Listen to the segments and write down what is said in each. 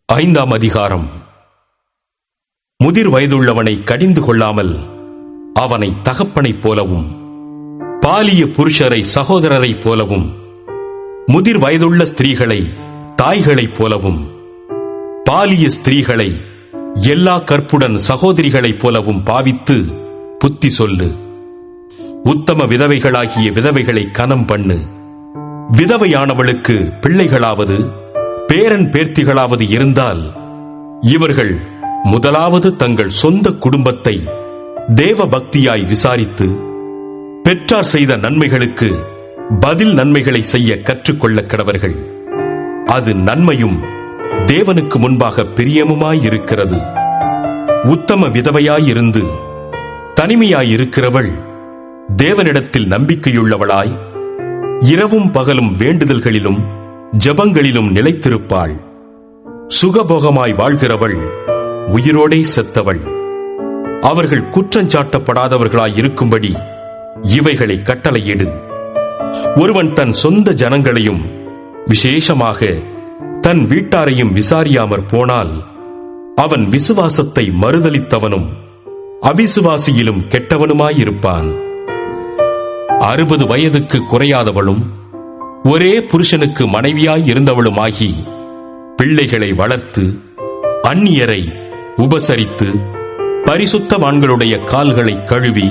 5ஆம் அதிகாரம். முதிர் வயதுள்ளவனை கடிந்து கொள்ளாமல் அவனை தகப்பனைப் போலவும் பாலிய புருஷரை சகோதரரைப் போலவும் முதிர் வயதுள்ள ஸ்திரீகளை தாய்களைப் போலவும் பாலிய ஸ்திரீகளை எல்லா கற்புடன் சகோதரிகளைப் போலவும் பாவித்து புத்தி சொல்லு. உத்தம விதவைகளாகிய விதவைகளை கனம் பண்ணு. விதவையானவளுக்கு பிள்ளைகளாவது பேரன் பேர்த்திகளாவது இருந்தால் இவர்கள் முதலாவது தங்கள் சொந்த குடும்பத்தை தேவ பக்தியாய் விசாரித்து பெற்றார் செய்த நன்மைகளுக்கு பதில் நன்மைகளை செய்ய கற்றுக்கொள்ள கடவர்கள். அது நன்மையும் தேவனுக்கு முன்பாக பிரியமுமாயிருக்கிறது. உத்தம விதவையாயிருந்து தனிமையாயிருக்கிறவள் தேவனிடத்தில் நம்பிக்கையுள்ளவளாய் இரவும் பகலும் வேண்டுதல்களிலும் ஜபங்களிலும் நிலைத்திருப்பாள். சுகபோகமாய் வாழ்கிறவள் உயிரோடே செத்தவள். அவர்கள் குற்றஞ்சாட்டப்படாதவர்களாய் இருக்கும்படி இவைகளை கட்டளையிடு. ஒருவன் தன் சொந்த ஜனங்களையும் விசேஷமாக தன் வீட்டாரையும் விசாரியாமற் போனால் அவன் விசுவாசத்தை மறுதலித்தவனும் அவிசுவாசியிலும் கெட்டவனுமாயிருப்பான். 60 வயதுக்கு குறையாதவளும் ஒரே புருஷனுக்கு மனைவியாய் இருந்தவளுமாகி பிள்ளைகளை வளர்த்து அந்நியரை உபசரித்து பரிசுத்தவான்களுடைய கால்களை கழுவி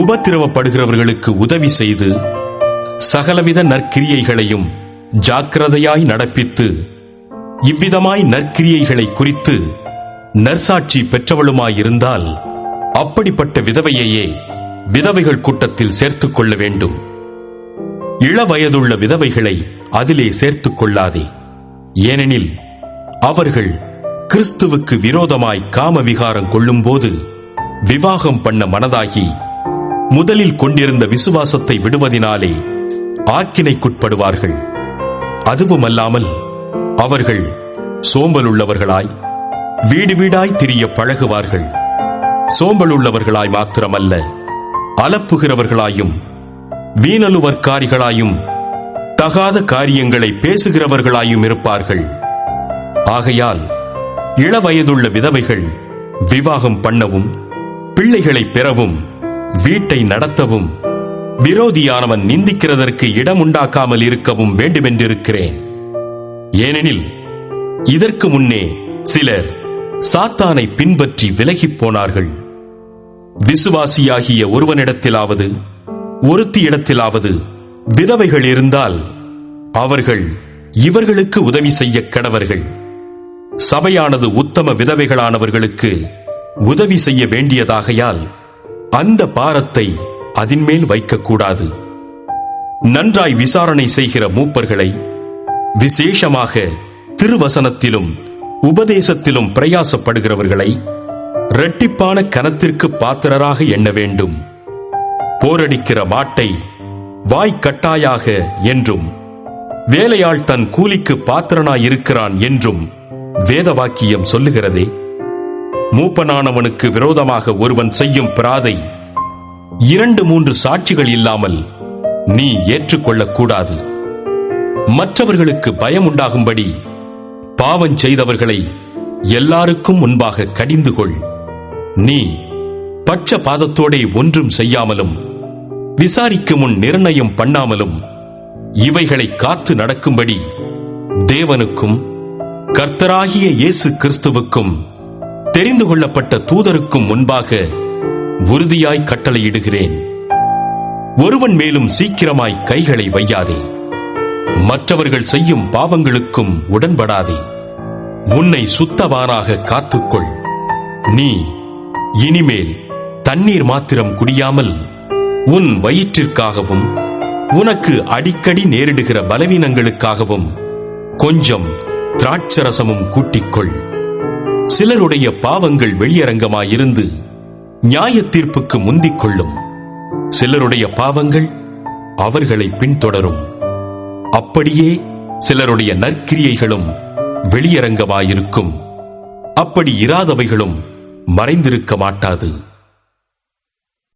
உபத்திரவப்படுகிறவர்களுக்கு உதவி செய்து சகலவித நற்கிரியைகளையும் ஜாக்கிரதையாய் நடப்பித்து இவ்விதமாய் நற்கிரியைகளை குறித்து நற்சாட்சி பெற்றவளுமாயிருந்தால் அப்படிப்பட்ட விதவையையே விதவைகள் கூட்டத்தில் சேர்த்துக் கொள்ள வேண்டும். இளவயதுள்ள விதவைகளை அதிலே சேர்த்துக் கொள்ளாதே. ஏனெனில் அவர்கள் கிறிஸ்துவுக்கு விரோதமாய் காம விகாரம் கொள்ளும்போது விவாகம் பண்ண மனதாகி முதலில் கொண்டிருந்த விசுவாசத்தை விடுவதினாலே ஆக்கினைக்குட்படுவார்கள். அதுவுமல்லாமல் அவர்கள் சோம்பலுள்ளவர்களாய் வீடு வீடாய் திரிய பழகுவார்கள். சோம்பலுள்ளவர்களாய் மாத்திரமல்ல, அலப்புகிறவர்களாயும் வீணலுவற்காரிகளாயும் தகாத காரியங்களை பேசுகிறவர்களாயும் இருப்பார்கள். ஆகையால் இளவயதுள்ள விதவைகள் விவாகம் பண்ணவும் பிள்ளைகளை பெறவும் வீட்டை நடத்தவும் விரோதியானவன் நிந்திக்கிறதற்கு இடம் உண்டாக்காமல் இருக்கவும் வேண்டுமென்றிருக்கிறேன். ஏனெனில் இதற்கு முன்னே சிலர் சாத்தானை பின்பற்றி விலகிப் போனார்கள். விசுவாசியாகிய ஒருவனிடத்திலாவது ஒருத்தியிடத்திலாவது விதவைகள் இருந்தால் அவர்கள் இவர்களுக்கு உதவி செய்ய கடவர்கள். சபையானது உத்தம விதவைகளானவர்களுக்கு உதவி செய்ய வேண்டியதாகையால் அந்த பாரத்தை அதின்மேல் வைக்கக்கூடாது. நன்றாய் விசாரணை செய்கிற மூப்பர்களை, விசேஷமாக திருவசனத்திலும் உபதேசத்திலும் பிரயாசப்படுகிறவர்களை இரட்டிப்பான கனத்திற்கு பாத்திரராக எண்ண வேண்டும். போரடிக்கிற மாட்டை வாய்க்கட்டாயாக என்றும் வேலையாள் தன் கூலிக்கு பாத்திரனாயிருக்கிறான் என்றும் வேத வாக்கியம் சொல்லுகிறதே. மூப்பனானவனுக்கு விரோதமாக ஒருவன் செய்யும் பிராதை 2-3 சாட்சிகள் இல்லாமல் நீ ஏற்றுக்கொள்ளக்கூடாது. மற்றவர்களுக்கு பயம் உண்டாகும்படி பாவம் செய்தவர்களை எல்லாருக்கும் முன்பாக கடிந்து கொள். நீ பட்சபாதத்தோடே ஒன்றும் செய்யாமலும் விசாரிக்கு முன் நிர்ணயம் பண்ணாமலும் இவைகளை காத்து நடக்கும்படி தேவனுக்கும் கர்த்தராகிய இயேசு கிறிஸ்துவுக்கும் தெரிந்து கொள்ளப்பட்ட தூதருக்கும் முன்பாக உறுதியாய் கட்டளையிடுகிறேன். ஒருவன் மேலும் சீக்கிரமாய் கைகளை வையாதே. மற்றவர்கள் செய்யும் பாவங்களுக்கும் உடன்படாதே. உன்னை சுத்தவானாக காத்துக்கொள். நீ இனிமேல் தண்ணீர் மாத்திரம் குடியாமல் உன் வயிற்றிற்காகவும் உனக்கு அடிக்கடி நேரிடுகிற பலவீனங்களுக்காகவும் கொஞ்சம் திராட்சரசமும் கூட்டிக்கொள். சிலருடைய பாவங்கள் வெளியரங்கமாயிருந்து நியாய தீர்ப்புக்கு முந்திக் கொள்ளும். சிலருடைய பாவங்கள் அவர்களை பின்தொடரும். அப்படியே சிலருடைய நற்கிரியைகளும் வெளியரங்கமாயிருக்கும். அப்படி இராதவைகளும் மறைந்திருக்க மாட்டாது.